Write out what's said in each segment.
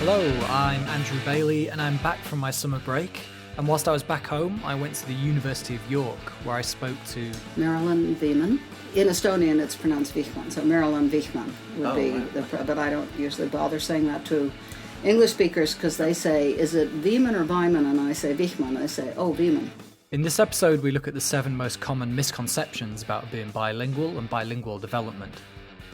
Hello, I'm Andrew Bailey and I'm back from my summer break. And whilst I was back home, I went to the University of York where I spoke to Marilyn Vihman. In Estonian it's pronounced Vihman, so Marilyn Vihman would be but I don't usually bother saying that to English speakers because they say, is it Vihman or Vihman? And I say Vihman. I say, oh, Vihman. In this episode, we look at the 7 most common misconceptions about being bilingual and bilingual development.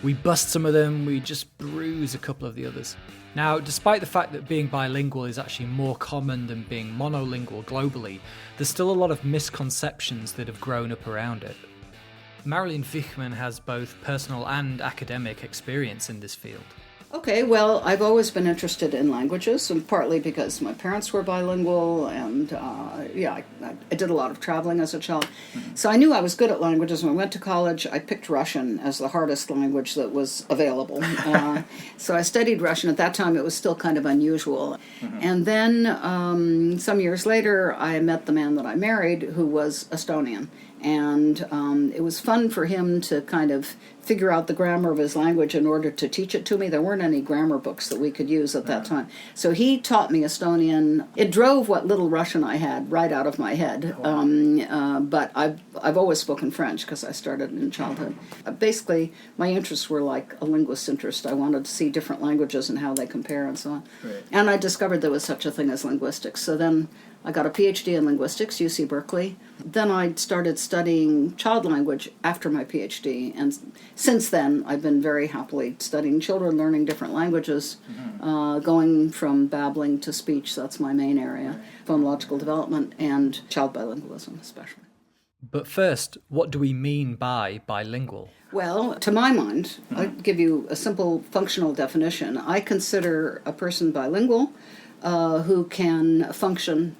We bust some of them, we just bruise a couple of the others. Now, despite the fact that being bilingual is actually more common than being monolingual globally, there's still a lot of misconceptions that have grown up around it. Marilyn Vihman has both personal and academic experience in this field. Okay, well, I've always been interested in languages, and partly because my parents were bilingual, and I did a lot of traveling as a child. So I knew I was good at languages. When I went to college, I picked Russian as the hardest language that was available. So I studied Russian. At that time, it was still kind of unusual. And then some years later, I met the man that I married, who was Estonian. And it was fun for him to kind of figure out the grammar of his language in order to teach it to me. There weren't any grammar books that we could use at that time. So he taught me Estonian. It drove what little Russian I had right out of my head. But I've always spoken French because I started in childhood. Basically, my interests were like a linguist's interest. I wanted to see different languages and how they compare and so on. Right. And I discovered there was such a thing as linguistics. So then I got a PhD in linguistics, UC Berkeley. Then I started studying child language after my PhD, and since then I've been very happily studying children, learning different languages, going from babbling to speech. That's my main area, phonological development and child bilingualism especially. But first, what do we mean by bilingual? Well, to my mind, I'll give you a simple functional definition. I consider a person bilingual who can function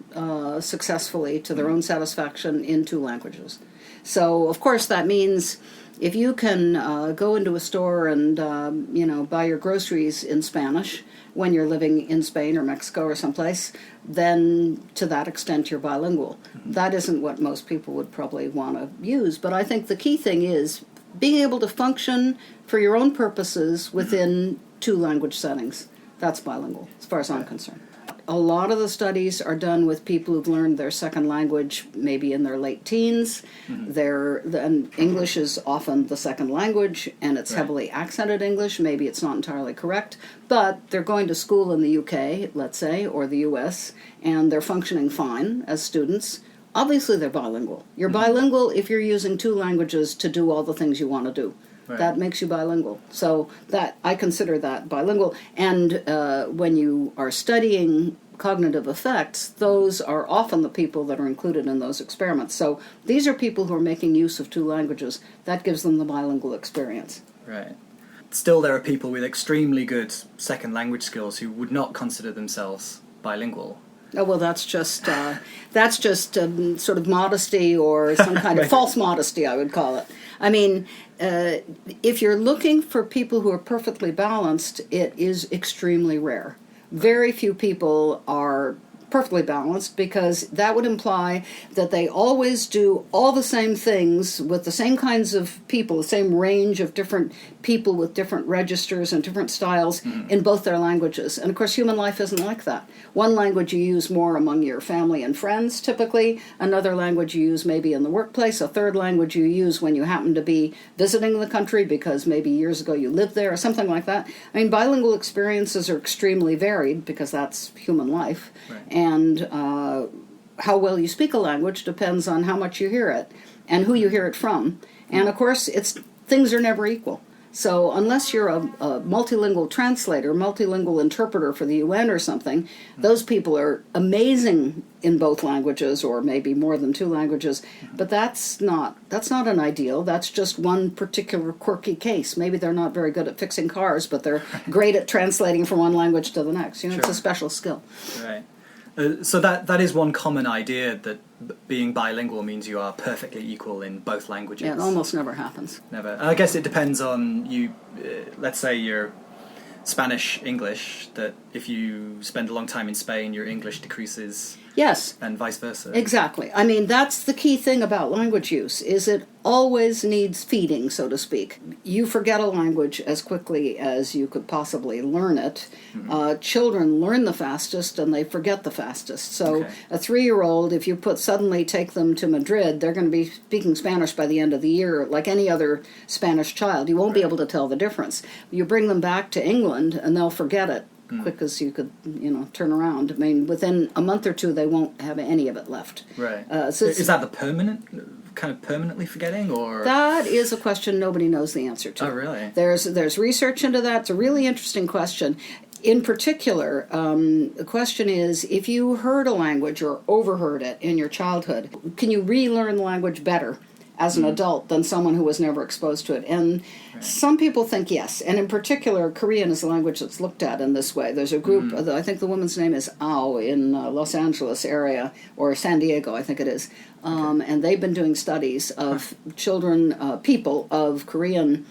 successfully to their own satisfaction in 2 languages. So, of course, that means if you can go into a store and, buy your groceries in Spanish when you're living in Spain or Mexico or someplace, then to that extent you're bilingual. That isn't what most people would probably want to use, but I think the key thing is being able to function for your own purposes within 2 language settings. That's bilingual, as far as I'm concerned. A lot of the studies are done with people who've learned their second language maybe in their late teens. And English is often the second language, and it's heavily accented English. Maybe it's not entirely correct, but they're going to school in the UK, let's say, or the US, and they're functioning fine as students. Obviously, they're bilingual. You're bilingual if you're using 2 languages to do all the things you want to do. Right. That makes you bilingual. So that I consider that bilingual. And when you are studying cognitive effects, those are often the people that are included in those experiments. So these are people who are making use of 2 languages. That gives them the bilingual experience. Right. Still, there are people with extremely good second language skills who would not consider themselves bilingual. Oh, well, that's just sort of modesty or some kind of false modesty, I would call it. I mean, if you're looking for people who are perfectly balanced, it is extremely rare. Very few people are perfectly balanced because that would imply that they always do all the same things with the same kinds of people, the same range of different people with different registers and different styles in both their languages. And of course, human life isn't like that. One language you use more among your family and friends, typically. Another language you use maybe in the workplace. A third language you use when you happen to be visiting the country because maybe years ago you lived there or something like that. I mean, bilingual experiences are extremely varied because that's human life. Right. And how well you speak a language depends on how much you hear it and who you hear it from. And of course, things are never equal. So unless you're a multilingual translator, multilingual interpreter for the UN or something, those people are amazing in both languages or maybe more than 2 languages. But that's not an ideal. That's just one particular quirky case. Maybe they're not very good at fixing cars, but they're great at translating from one language to the next. It's a special skill. Right. So that is one common idea, that being bilingual means you are perfectly equal in both languages. Yeah, it almost never happens. Never. I guess it depends on you. Let's say you're Spanish English, that if you spend a long time in Spain, your English decreases Yes. and vice versa. Exactly. I mean, that's the key thing about language use, is it always needs feeding, so to speak. You forget a language as quickly as you could possibly learn it. Children learn the fastest and they forget the fastest. So a 3-year-old, if you suddenly take them to Madrid, they're going to be speaking Spanish by the end of the year, like any other Spanish child. You won't be able to tell the difference. You bring them back to England and they'll forget it quick as you could, turn around. I mean, within a month or two, they won't have any of it left. Right. So is that the permanently forgetting, or? That is a question nobody knows the answer to. Oh, really? There's research into that. It's a really interesting question. In particular, the question is, if you heard a language or overheard it in your childhood, can you relearn the language better as an adult than someone who was never exposed to it? And some people think yes. And in particular, Korean is a language that's looked at in this way. There's a group, I think the woman's name is Ao, in Los Angeles area, or San Diego, I think it is. And they've been doing studies of children, people of Korean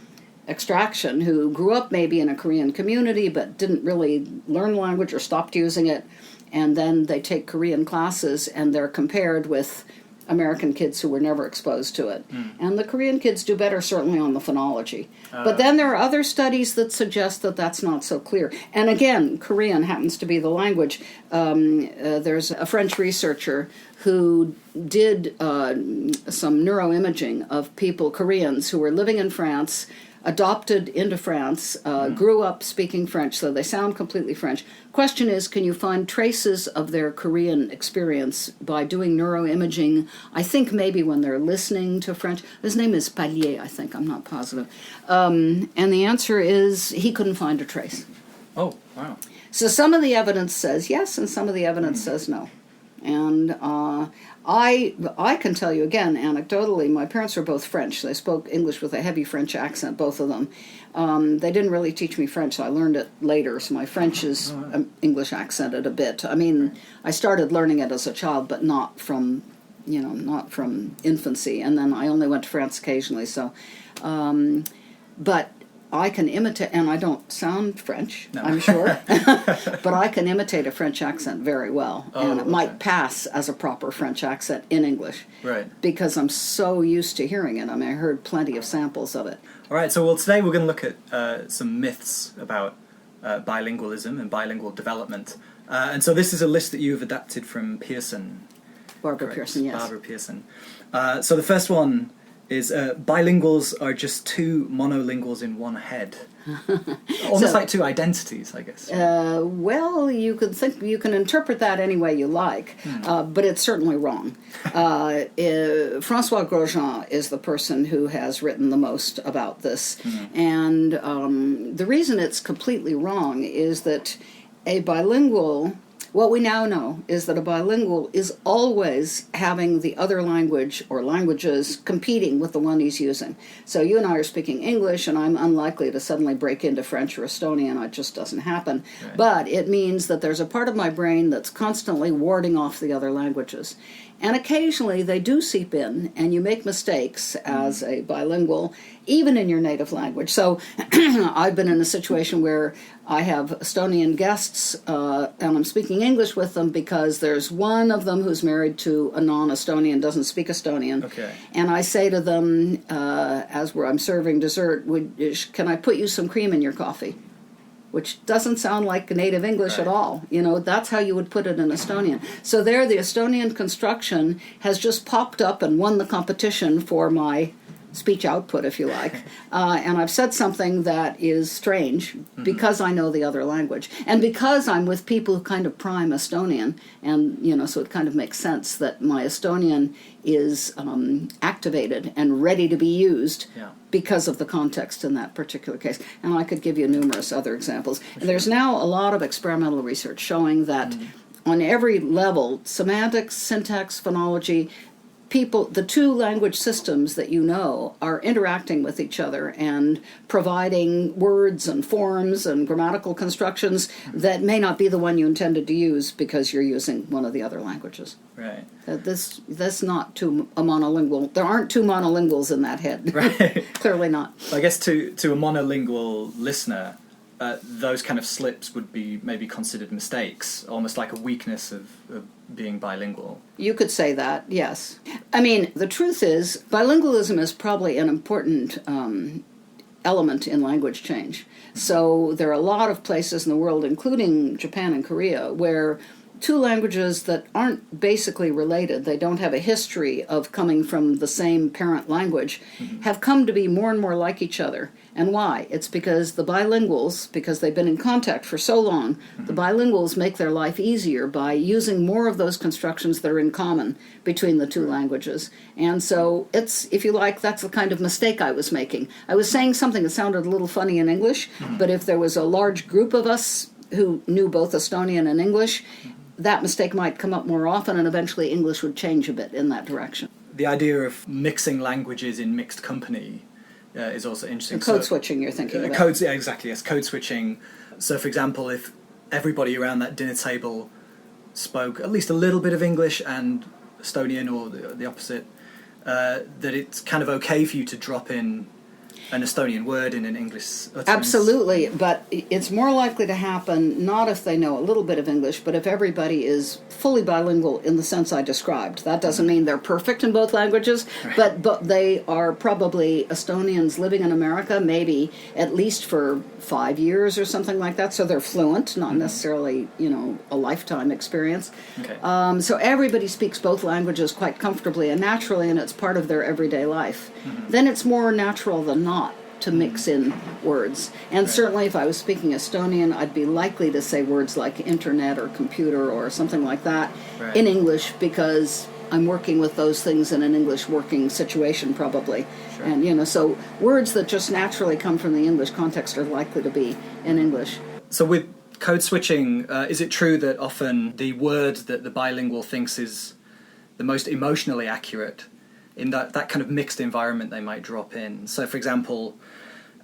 extraction who grew up maybe in a Korean community but didn't really learn the language or stopped using it. And then they take Korean classes and they're compared with American kids who were never exposed to it. And the Korean kids do better, certainly, on the phonology. But then there are other studies that suggest that that's not so clear. And again, Korean happens to be the language. There's a French researcher who did some neuroimaging of people, Koreans, who were living in France, adopted into France, grew up speaking French, so they sound completely French. Question is, can you find traces of their Korean experience by doing neuroimaging? I think maybe when they're listening to French. His name is Pallier, I think. I'm not positive. And the answer is he couldn't find a trace. Oh, wow. So some of the evidence says yes, and some of the evidence says no. And I can tell you again, anecdotally, my parents were both French. They spoke English with a heavy French accent, both of them. They didn't really teach me French, so I learned it later. So my French is English accented a bit. I mean, I started learning it as a child, but not from infancy. And then I only went to France occasionally. So, but I can imitate, and I don't sound French, I'm sure, but I can imitate a French accent very well, and it might pass as a proper French accent in English, right? Because I'm so used to hearing it. I mean, I heard plenty of samples of it. All right, so today we're going to look at some myths about bilingualism and bilingual development, and so this is a list that you've adapted from Pearson. Barbara correct? Pearson, yes. Barbara Pearson. So the first one is bilinguals are just two monolinguals in one head. Almost like two identities, I guess. Well, you can interpret that any way you like, but it's certainly wrong. François Grosjean is the person who has written the most about this, and the reason it's completely wrong is that a bilingual, what we now know is that a bilingual is always having the other language or languages competing with the one he's using. So you and I are speaking English, and I'm unlikely to suddenly break into French or Estonian. It just doesn't happen. Right. But it means that there's a part of my brain that's constantly warding off the other languages. And occasionally they do seep in, and you make mistakes as a bilingual, even in your native language. So I've been in a situation where I have Estonian guests, and I'm speaking English with them because there's one of them who's married to a non-Estonian, doesn't speak Estonian. Okay. And I say to them, as I'm serving dessert, can I put you some cream in your coffee? Which doesn't sound like native English at all. That's how you would put it in Estonian. So there, the Estonian construction has just popped up and won the competition for my speech output, if you like. And I've said something that is strange because I know the other language. And because I'm with people who kind of prime Estonian, and, so it kind of makes sense that my Estonian is activated and ready to be used because of the context in that particular case. And I could give you numerous other examples. And there's now a lot of experimental research showing that on every level, semantics, syntax, phonology, the two language systems that you know are interacting with each other and providing words and forms and grammatical constructions that may not be the one you intended to use because you're using one of the other languages. Right. That's not a monolingual. There aren't two monolinguals in that head. Right. Clearly not. I guess to a monolingual listener, those kind of slips would be maybe considered mistakes, almost like a weakness of being bilingual. You could say that, yes. I mean, the truth is, bilingualism is probably an important element in language change. So there are a lot of places in the world, including Japan and Korea, where two languages that aren't basically related, they don't have a history of coming from the same parent language, have come to be more and more like each other. And why? It's because the bilinguals, because they've been in contact for so long, the bilinguals make their life easier by using more of those constructions that are in common between the two languages. And so it's, if you like, that's the kind of mistake I was making. I was saying something that sounded a little funny in English, but if there was a large group of us who knew both Estonian and English, that mistake might come up more often, and eventually English would change a bit in that direction. The idea of mixing languages in mixed company is also interesting. And code switching, you're thinking about. Codes, yeah, exactly, yes, code switching. So, for example, if everybody around that dinner table spoke at least a little bit of English and Estonian, or the opposite, that it's kind of okay for you to drop in an Estonian word in an English utterance. Absolutely, but it's more likely to happen not if they know a little bit of English, but if everybody is fully bilingual in the sense I described. That doesn't mean they're perfect in both languages, but they are probably Estonians living in America, maybe at least for 5 years or something like that, so they're fluent, not necessarily, a lifetime experience. Okay. So everybody speaks both languages quite comfortably and naturally, and it's part of their everyday life. Then it's more natural than not to mix in words. And certainly if I was speaking Estonian, I'd be likely to say words like internet or computer or something like that in English, because I'm working with those things in an English working situation probably. Sure. And, so words that just naturally come from the English context are likely to be in English. So with code switching, is it true that often the word that the bilingual thinks is the most emotionally accurate, in that kind of mixed environment they might drop in? So, for example,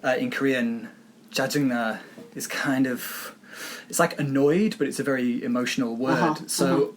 in Korean, jajangna is kind of, it's like annoyed, but it's a very emotional word.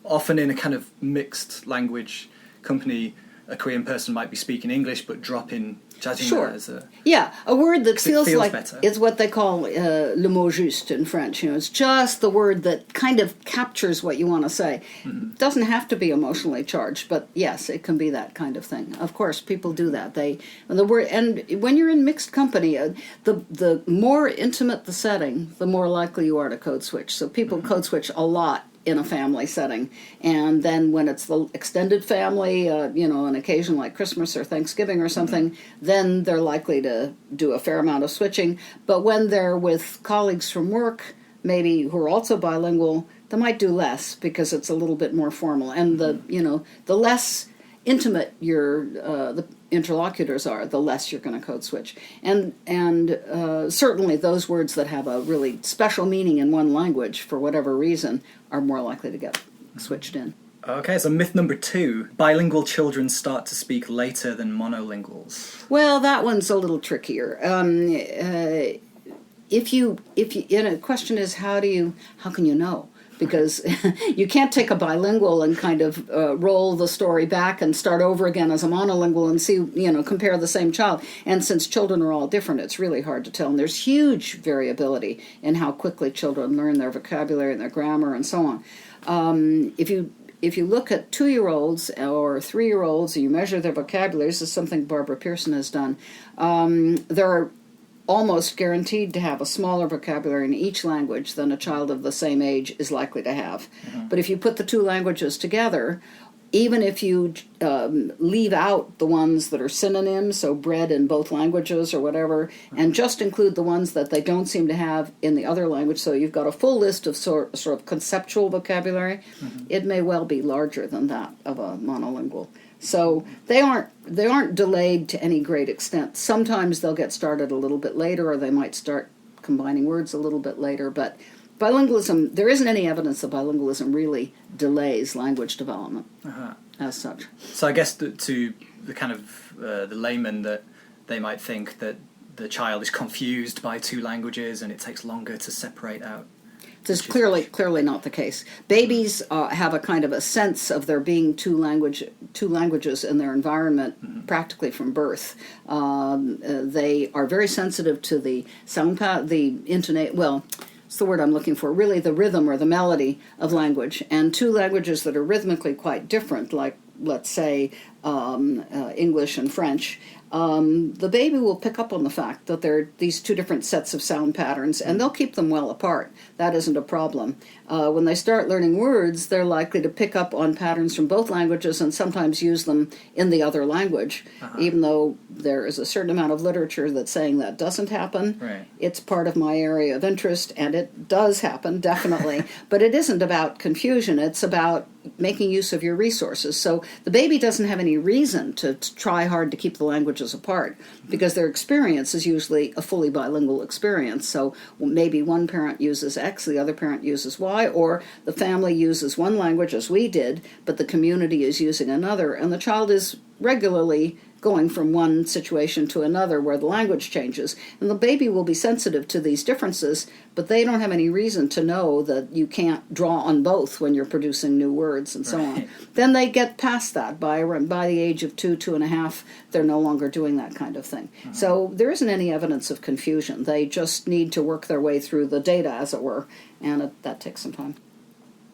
Often in a kind of mixed language company, a Korean person might be speaking English, but drop in jajangna as a... Yeah, a word that feels like better. It's what they call le mot juste in French. It's just the word that kind of captures what you want to say. It doesn't have to be emotionally charged, but yes, it can be that kind of thing. Of course, people do that. And when you're in mixed company, the more intimate the setting, the more likely you are to code switch. So people code switch a lot in a family setting, and then when it's the extended family, an occasion like Christmas or Thanksgiving or something, then they're likely to do a fair amount of switching. But when they're with colleagues from work, maybe who are also bilingual, they might do less because it's a little bit more formal. And the less intimate the interlocutors are, the less you're going to code switch. And certainly those words that have a really special meaning in one language for whatever reason are more likely to get switched in. Okay, so myth number 2, bilingual children start to speak later than monolinguals. Well, that one's a little trickier. The question is, how can you know? Because you can't take a bilingual and kind of roll the story back and start over again as a monolingual and see, compare the same child. And since children are all different, it's really hard to tell. And there's huge variability in how quickly children learn their vocabulary and their grammar and so on. If you look at 2-year-olds or 3-year-olds and you measure their vocabulary, this is something Barbara Pearson has done, they're almost guaranteed to have a smaller vocabulary in each language than a child of the same age is likely to have. But if you put the two languages together, even if you leave out the ones that are synonyms, so bred in both languages or whatever, and just include the ones that they don't seem to have in the other language, so you've got a full list of sort of conceptual vocabulary, it may well be larger than that of a monolingual. So they aren't delayed to any great extent. Sometimes they'll get started a little bit later, or they might start combining words a little bit later, but bilingualism, there isn't any evidence that bilingualism really delays language development as such. So I guess to the kind of the layman, that they might think that the child is confused by two languages and it takes longer to separate out This is clearly not the case. Babies have a kind of a sense of there being two languages in their environment practically from birth. They are very sensitive to the sound it's the word I'm looking for, really the rhythm or the melody of language. And two languages that are rhythmically quite different, like, let's say, English and French, the baby will pick up on the fact that there are these two different sets of sound patterns, and they'll keep them well apart. That isn't a problem. When they start learning words, they're likely to pick up on patterns from both languages and sometimes use them in the other language, even though there is a certain amount of literature that's saying that doesn't happen. Right. It's part of my area of interest, and it does happen, definitely. But it isn't about confusion. It's about making use of your resources. So the baby doesn't have any reason to try hard to keep the languages apart, because their experience is usually a fully bilingual experience. So maybe one parent uses X, the other parent uses Y, or the family uses one language as we did, but the community is using another, and the child is regularly going from one situation to another where the language changes. And the baby will be sensitive to these differences, but they don't have any reason to know that you can't draw on both when you're producing new words and so on. Then they get past that. By the age of 2.5, they're no longer doing that kind of thing. So there isn't any evidence of confusion. They just need to work their way through the data, as it were, and that takes some time.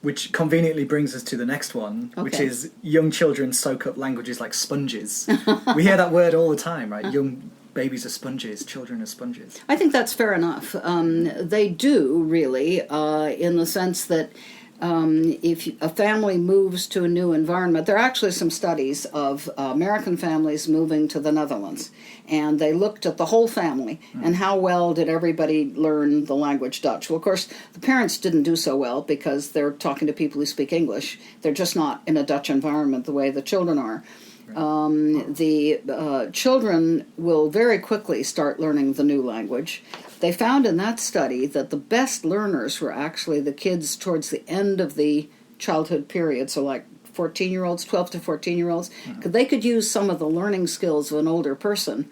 Which conveniently brings us to the next one, which is young children soak up languages like sponges. We hear that word all the time, right? Young babies are sponges, children are sponges. I think that's fair enough. They do, really, in the sense that if a family moves to a new environment, there are actually some studies of American families moving to the Netherlands, and they looked at the whole family and how well did everybody learn the language Dutch. Well, of course, the parents didn't do so well because they're talking to people who speak English. They're just not in a Dutch environment the way the children are. The children will very quickly start learning the new language. They found in that study that the best learners were actually the kids towards the end of the childhood period, so like 14-year-olds, 12 to 14-year-olds, because they could use some of the learning skills of an older person,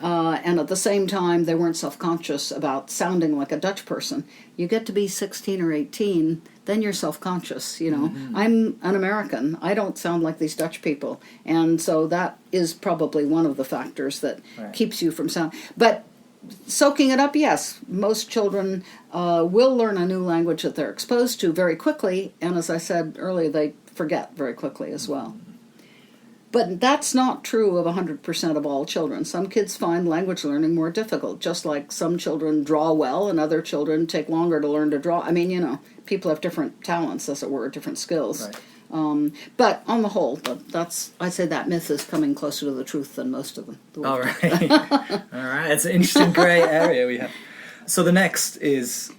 and at the same time they weren't self-conscious about sounding like a Dutch person. You get to be 16 or 18, then you're self-conscious, you know. I'm an American. I don't sound like these Dutch people, and so that is probably one of the factors that keeps you from sound. But soaking it up, yes. Most children will learn a new language that they're exposed to very quickly, and as I said earlier, they forget very quickly as well. But that's not true of 100% of all children. Some kids find language learning more difficult, just like some children draw well and other children take longer to learn to draw. I mean, you know, people have different talents, as it were, different skills. But on the whole, I'd say that myth is coming closer to the truth than most of them. All right. All right. It's an interesting grey area we have. So the next is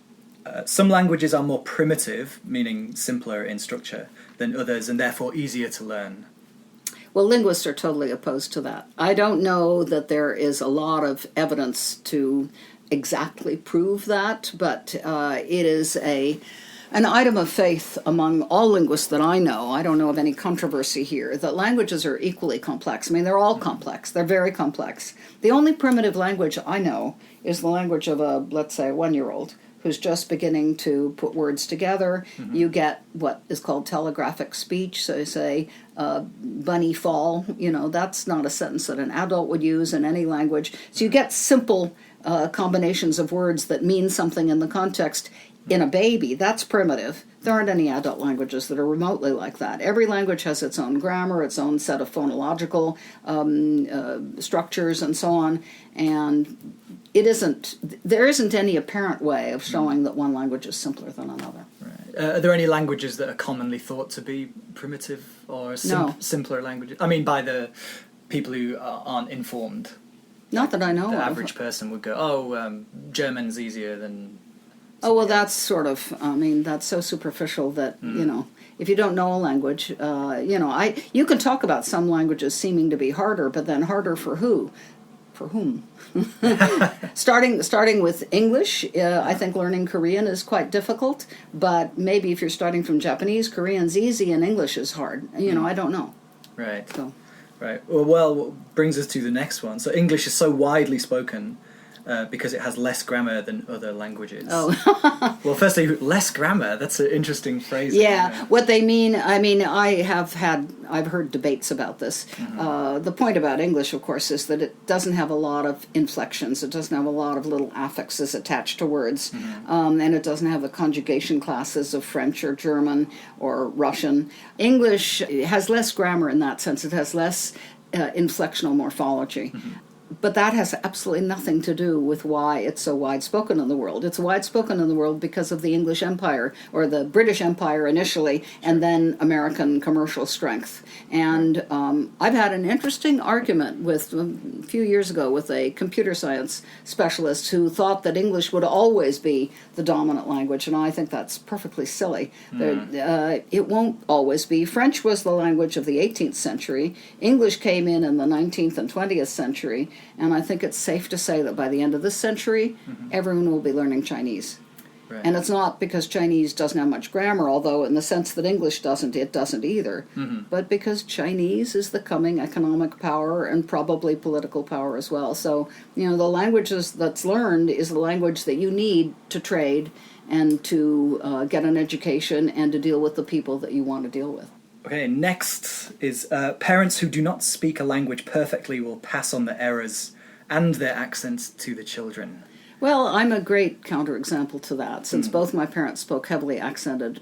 some languages are more primitive, meaning simpler in structure, than others, and therefore easier to learn. Well, linguists are totally opposed to that. I don't know that there is a lot of evidence to exactly prove that, but it is an item of faith among all linguists that I know. I don't know of any controversy here, that languages are equally complex. I mean, they're all complex. They're very complex. The only primitive language I know is the language of let's say, a 1-year-old who's just beginning to put words together. You get what is called telegraphic speech. So you say, bunny fall, you know, that's not a sentence that an adult would use in any language. So you get simple combinations of words that mean something in the context. In a baby, that's primitive. There aren't any adult languages that are remotely like that. Every language has its own grammar, its own set of phonological structures, and so on. And there isn't any apparent way of showing that one language is simpler than another. Right. Are there any languages that are commonly thought to be primitive or simpler languages? I mean, by the people who aren't informed. Not that I know of. The average person would go, German's easier than... Oh, well, that's sort of, I mean, that's so superficial that, you know, if you don't know a language, you know, you can talk about some languages seeming to be harder, but then harder for who? For whom? Starting with English, I think learning Korean is quite difficult, but maybe if you're starting from Japanese, Korean's easy and English is hard. You know, I don't know. Right. So. Right. Well, what brings us to the next one. So English is so widely spoken because it has less grammar than other languages. Oh. Well, firstly, less grammar, that's an interesting phrase. Yeah, what they mean, I've heard debates about this. The point about English, of course, is that it doesn't have a lot of inflections. It doesn't have a lot of little affixes attached to words. And it doesn't have the conjugation classes of French or German or Russian. English has less grammar in that sense. It has less inflectional morphology. But that has absolutely nothing to do with why it's so wide-spoken in the world. It's wide-spoken in the world because of the English Empire, or the British Empire initially, and then American commercial strength. And I've had an interesting argument with, a few years ago, with a computer science specialist who thought that English would always be the dominant language, and I think that's perfectly silly. It won't always be. French was the language of the 18th century. English came in the 19th and 20th century. And I think it's safe to say that by the end of this century, everyone will be learning Chinese. Right. And it's not because Chinese doesn't have much grammar, although in the sense that English doesn't, it doesn't either. But because Chinese is the coming economic power and probably political power as well. So, the languages that's learned is the language that you need to trade and to get an education and to deal with the people that you want to deal with. Okay, next is parents who do not speak a language perfectly will pass on the errors and their accents to the children. Well, I'm a great counterexample to that, since both my parents spoke heavily accented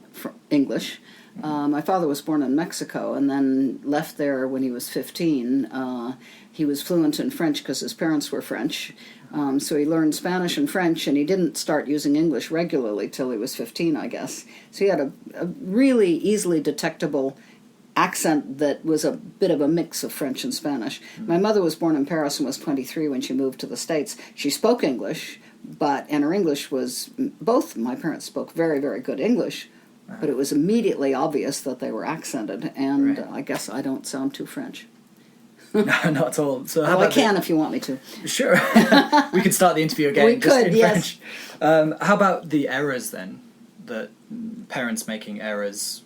English. My father was born in Mexico and then left there when he was 15. He was fluent in French because his parents were French. So he learned Spanish and French, and he didn't start using English regularly till he was 15, I guess. So he had a really easily detectable accent that was a bit of a mix of French and Spanish. My mother was born in Paris and was 23 when she moved to the States. She spoke English, and her English was, both my parents spoke very, very good English, but it was immediately obvious that they were accented, and I guess I don't sound too French. No, not at all. So how Well, about I can if you want me to. Sure. We can start the interview again. We just could, in yes. French. How about the errors then? That parents making errors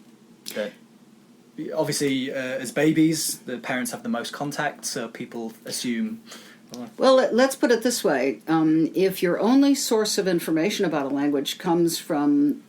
that... Obviously, as babies, the parents have the most contact, so people assume... Well, let's put it this way. If your only source of information about a language comes from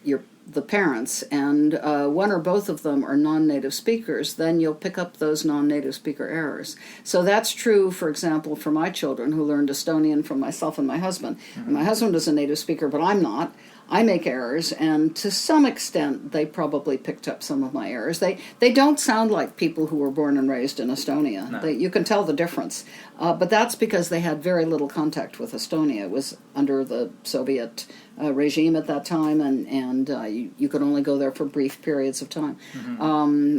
the parents, and one or both of them are non-native speakers, then you'll pick up those non-native speaker errors. So that's true, for example, for my children who learned Estonian from myself and my husband. And my husband is a native speaker, but I'm not. I make errors, and to some extent, they probably picked up some of my errors. They don't sound like people who were born and raised in Estonia. No. You can tell the difference. But that's because they had very little contact with Estonia. It was under the Soviet regime at that time, and you could only go there for brief periods of time.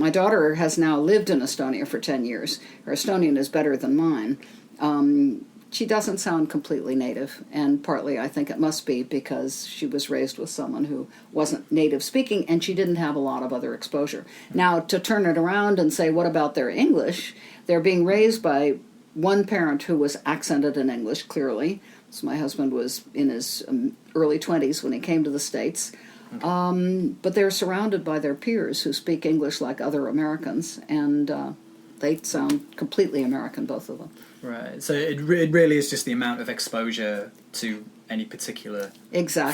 My daughter has now lived in Estonia for 10 years. Her Estonian is better than mine. She doesn't sound completely native, and partly I think it must be because she was raised with someone who wasn't native speaking, and she didn't have a lot of other exposure. Now, to turn it around and say, what about their English? They're being raised by one parent who was accented in English, clearly. So my husband was in his early 20s when he came to the States. But they're surrounded by their peers who speak English like other Americans, and they sound completely American, both of them. Right, so it really is just the amount of exposure to any particular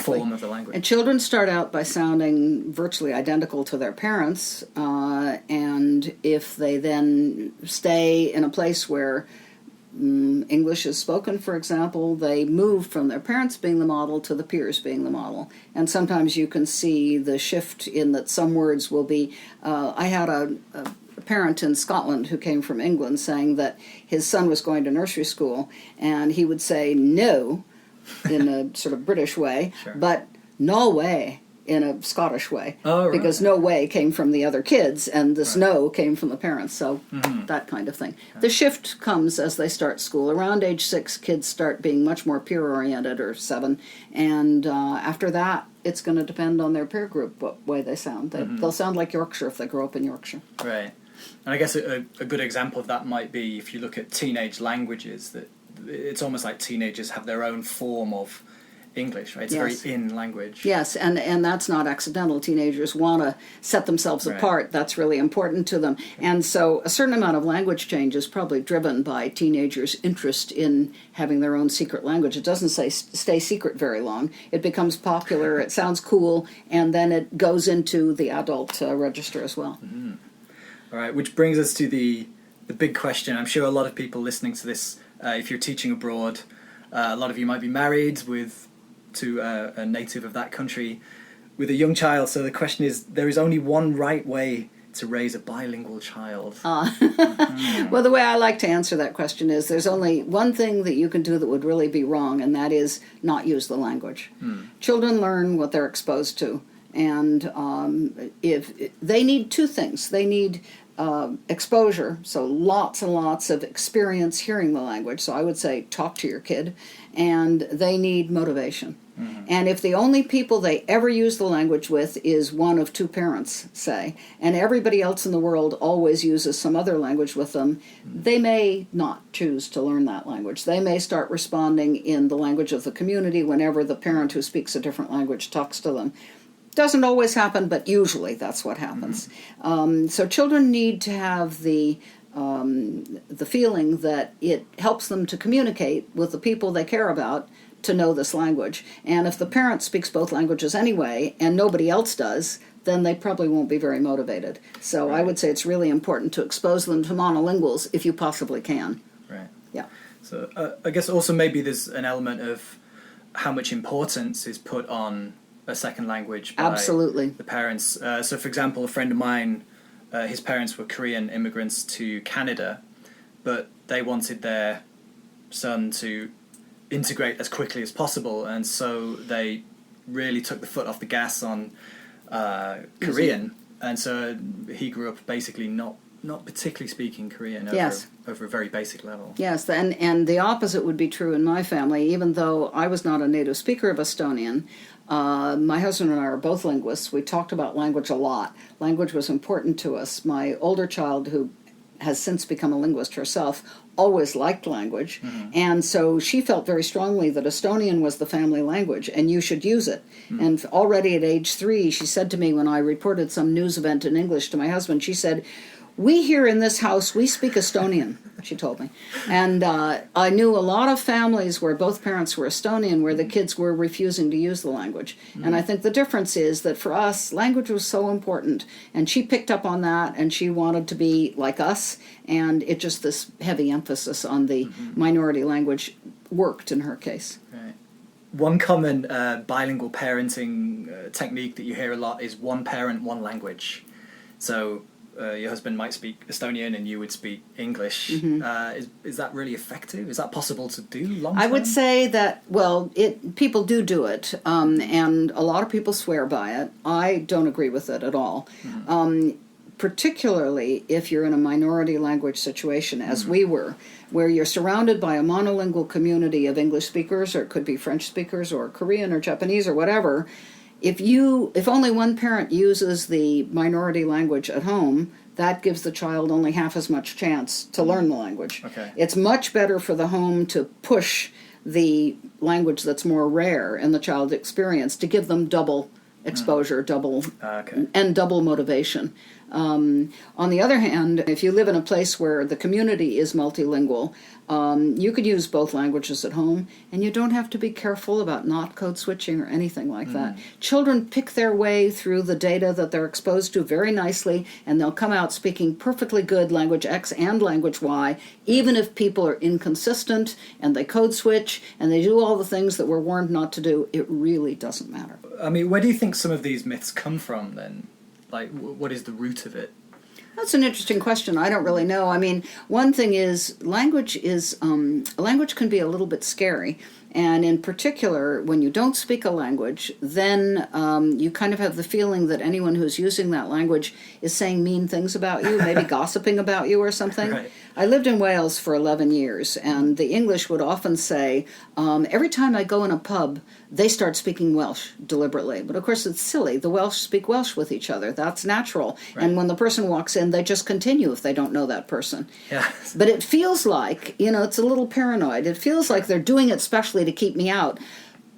form of the language. And children start out by sounding virtually identical to their parents, and if they then stay in a place where English is spoken, for example, they move from their parents being the model to the peers being the model. And sometimes you can see the shift in that some words will be... I had a parent in Scotland who came from England saying that his son was going to nursery school, and he would say no in a sort of British way, but no way in a Scottish way, because no way came from the other kids, and this no came from the parents, so that kind of thing. The shift comes as they start school. Around age 6, kids start being much more peer-oriented, or 7, and after that, it's going to depend on their peer group what way they sound. They'll sound like Yorkshire if they grow up in Yorkshire. Right. And I guess a good example of that might be if you look at teenage languages, that it's almost like teenagers have their own form of English, right? It's Yes. a very in language. Yes, and that's not accidental. Teenagers want to set themselves Right. apart. That's really important to them. And so a certain amount of language change is probably driven by teenagers' interest in having their own secret language. It doesn't say stay secret very long. It becomes popular, it sounds cool, and then it goes into the adult register as well. Mm-hmm. All right, which brings us to the big question. I'm sure a lot of people listening to this, if you're teaching abroad, a lot of you might be married to a native of that country with a young child. So the question is, there is only one right way to raise a bilingual child. Well, the way I like to answer that question is there's only one thing that you can do that would really be wrong, and that is not use the language. Children learn what they're exposed to, and if they need two things. They need exposure, so lots and lots of experience hearing the language. So I would say talk to your kid, and they need motivation. And if the only people they ever use the language with is one of two parents, say, and everybody else in the world always uses some other language with them, they may not choose to learn that language. They may start responding in the language of the community whenever the parent who speaks a different language talks to them. Doesn't always happen, but usually that's what happens. So children need to have the feeling that it helps them to communicate with the people they care about to know this language. And if the parent speaks both languages anyway, and nobody else does, then they probably won't be very motivated. So I would say it's really important to expose them to monolinguals if you possibly can. Right. Yeah. So I guess also maybe there's an element of how much importance is put on a second language by Absolutely. the parents. So for example, a friend of mine, his parents were Korean immigrants to Canada, but they wanted their son to integrate as quickly as possible, and so they really took the foot off the gas on Korean, and so he grew up basically not particularly speaking Korean over a very basic level. Yes, and the opposite would be true in my family. Even though I was not a native speaker of Estonian, my husband and I are both linguists. We talked about language a lot. Language was important to us. My older child, who has since become a linguist herself, always liked language, and so she felt very strongly that Estonian was the family language, and you should use it. And already at age 3, she said to me when I reported some news event in English to my husband, she said, "We here in this house, we speak Estonian," she told me. And I knew a lot of families where both parents were Estonian, where the kids were refusing to use the language. And I think the difference is that for us, language was so important. And she picked up on that, and she wanted to be like us. And it just, this heavy emphasis on the minority language worked in her case. Right. One common bilingual parenting technique that you hear a lot is one parent, one language. So your husband might speak Estonian and you would speak English. Is that really effective? Is that possible to do long term? I would say that, well, people do it, and a lot of people swear by it. I don't agree with it at all. Particularly if you're in a minority language situation, as we were, where you're surrounded by a monolingual community of English speakers, or it could be French speakers, or Korean, or Japanese, or whatever. If only one parent uses the minority language at home, that gives the child only half as much chance to learn the language. Okay. It's much better for the home to push the language that's more rare in the child's experience, to give them double exposure, double motivation. On the other hand, if you live in a place where the community is multilingual, you could use both languages at home, and you don't have to be careful about not code switching or anything like that. Children pick their way through the data that they're exposed to very nicely, and they'll come out speaking perfectly good language X and language Y, even if people are inconsistent and they code switch and they do all the things that we're warned not to do. It really doesn't matter. I mean, where do you think some of these myths come from then? Like, what is the root of it? That's an interesting question. I don't really know. I mean, one thing is language can be a little bit scary. And in particular, when you don't speak a language, then you kind of have the feeling that anyone who's using that language is saying mean things about you, maybe gossiping about you or something. Right. I lived in Wales for 11 years, and the English would often say, every time I go in a pub, they start speaking Welsh deliberately. But of course, it's silly. The Welsh speak Welsh with each other. That's natural. Right. And when the person walks in, they just continue if they don't know that person. Yeah. But it feels like, it's a little paranoid. It feels like they're doing it specially to keep me out.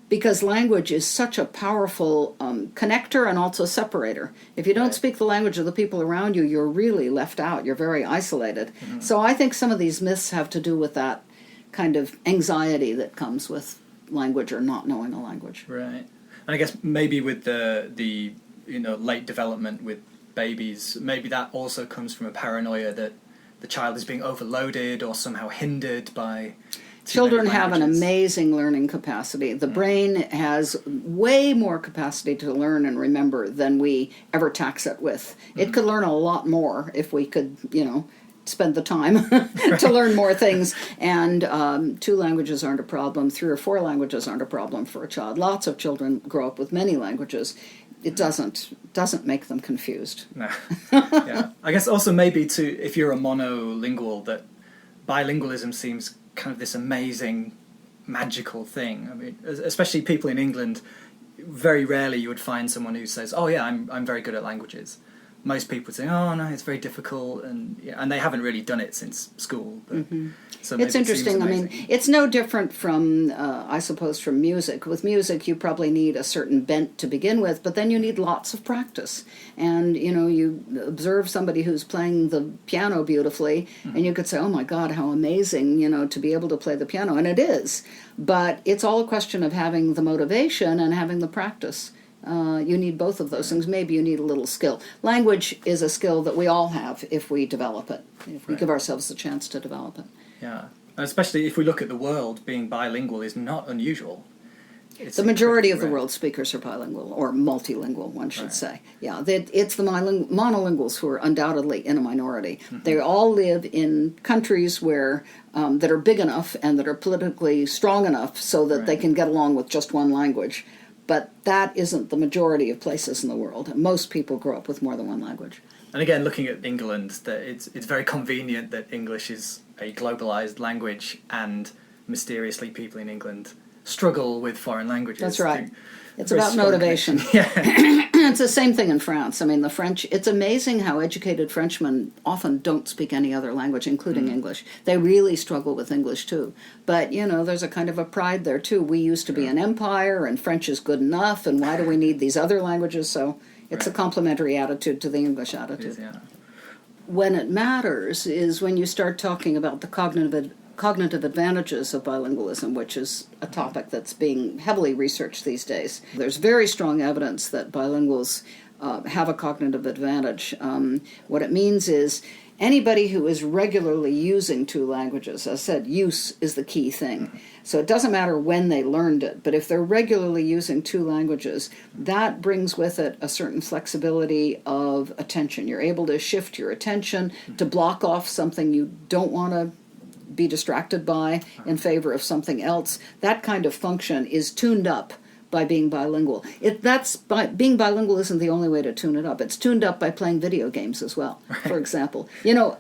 because language is such a powerful connector and also separator. If you don't Right. speak the language of the people around you, you're really left out. You're very isolated. So I think some of these myths have to do with that kind of anxiety that comes with language or not knowing a language. Right. And I guess maybe with the late development with babies, maybe that also comes from a paranoia that the child is being overloaded or somehow hindered by Children have an languages. amazing learning capacity. The brain has way more capacity to learn and remember than we ever tax it with. It could learn a lot more if we could, spend the time to learn more things. And 2 languages aren't a problem. 3 or 4 languages aren't a problem for a child. Lots of children grow up with many languages. It doesn't make them confused. No. Yeah. I guess also maybe if you're a monolingual, that bilingualism seems kind of this amazing, magical thing. I mean, especially people in England, very rarely you would find someone who says, "Oh yeah, I'm very good at languages." Most people would say, "Oh no, it's very difficult," and they haven't really done it since school. But, so maybe It's it seems interesting. I amazing. mean, it's no different from, I suppose, from music. With music, you probably need a certain bent to begin with, but then you need lots of practice. And, you observe somebody who's playing the piano beautifully, and you could say, oh my God, how amazing, to be able to play the piano. And it is. But it's all a question of having the motivation and having the practice. You need both of those things. Maybe you need a little skill. Language is a skill that we all have if we develop it, if we give ourselves the chance to develop it. Yeah, and especially if we look at the world, being bilingual is not unusual. It's The majority of the incredibly rare. world's speakers are bilingual, or multilingual, one should say. Yeah, it's the monolinguals who are undoubtedly in a minority. They all live in countries where that are big enough and that are politically strong enough so that they can get along with just one language. But that isn't the majority of places in the world. Most people grow up with more than one language. And again, looking at England, that it's very convenient that English is a globalized language, and mysteriously people in England struggle with foreign languages. That's right. It's Very about strong motivation. connection. Yeah. It's the same thing in France. I mean, the French, it's amazing how educated Frenchmen often don't speak any other language, including English. They really struggle with English, too. But, there's a kind of a pride there, too. We used to be an empire, and French is good enough, and why do we need these other languages? So it's a complementary attitude to the English attitude. Yeah. When it matters is when you start talking about the cognitive advantages of bilingualism, which is a topic that's being heavily researched these days. There's very strong evidence that bilinguals have a cognitive advantage. What it means is anybody who is regularly using 2 languages, as I said, use is the key thing. So it doesn't matter when they learned it, but if they're regularly using 2 languages, that brings with it a certain flexibility of attention. You're able to shift your attention to block off something you don't want to be distracted by in favor of something else. That kind of function is tuned up by being bilingual. Being bilingual isn't the only way to tune it up. It's tuned up by playing video games as well, for example.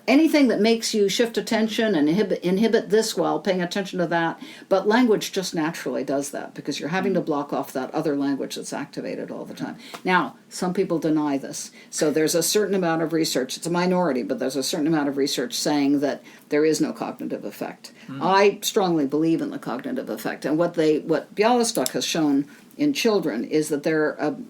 Anything that makes you shift attention and inhibit this while paying attention to that. But language just naturally does that because you're having to block off that other language that's activated all the time. Now, some people deny this. So there's a certain amount of research, it's a minority, but there's a certain amount of research saying that there is no cognitive effect. I strongly believe in the cognitive effect. And what Bialystok has shown in children is that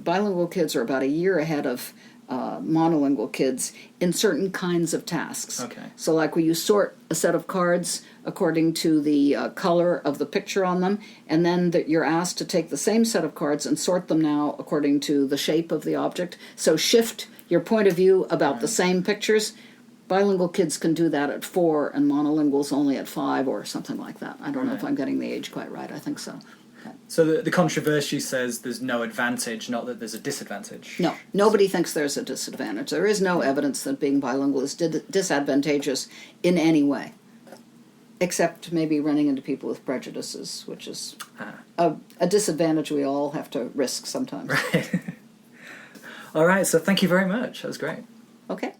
bilingual kids are about a year ahead of monolingual kids in certain kinds of tasks. Okay. So like when you sort a set of cards according to the color of the picture on them, and then you're asked to take the same set of cards and sort them now according to the shape of the object. So shift your point of view about the same pictures. Bilingual kids can do that at 4 and monolinguals only at 5 or something like that. I don't know if I'm getting the age quite right. I think so. So the controversy says there's no advantage, not that there's a disadvantage. No, nobody thinks there's a disadvantage. There is no evidence that being bilingual is disadvantageous in any way, except maybe running into people with prejudices, which is a disadvantage we all have to risk sometimes. Right. All right, so thank you very much. That was great. Okay.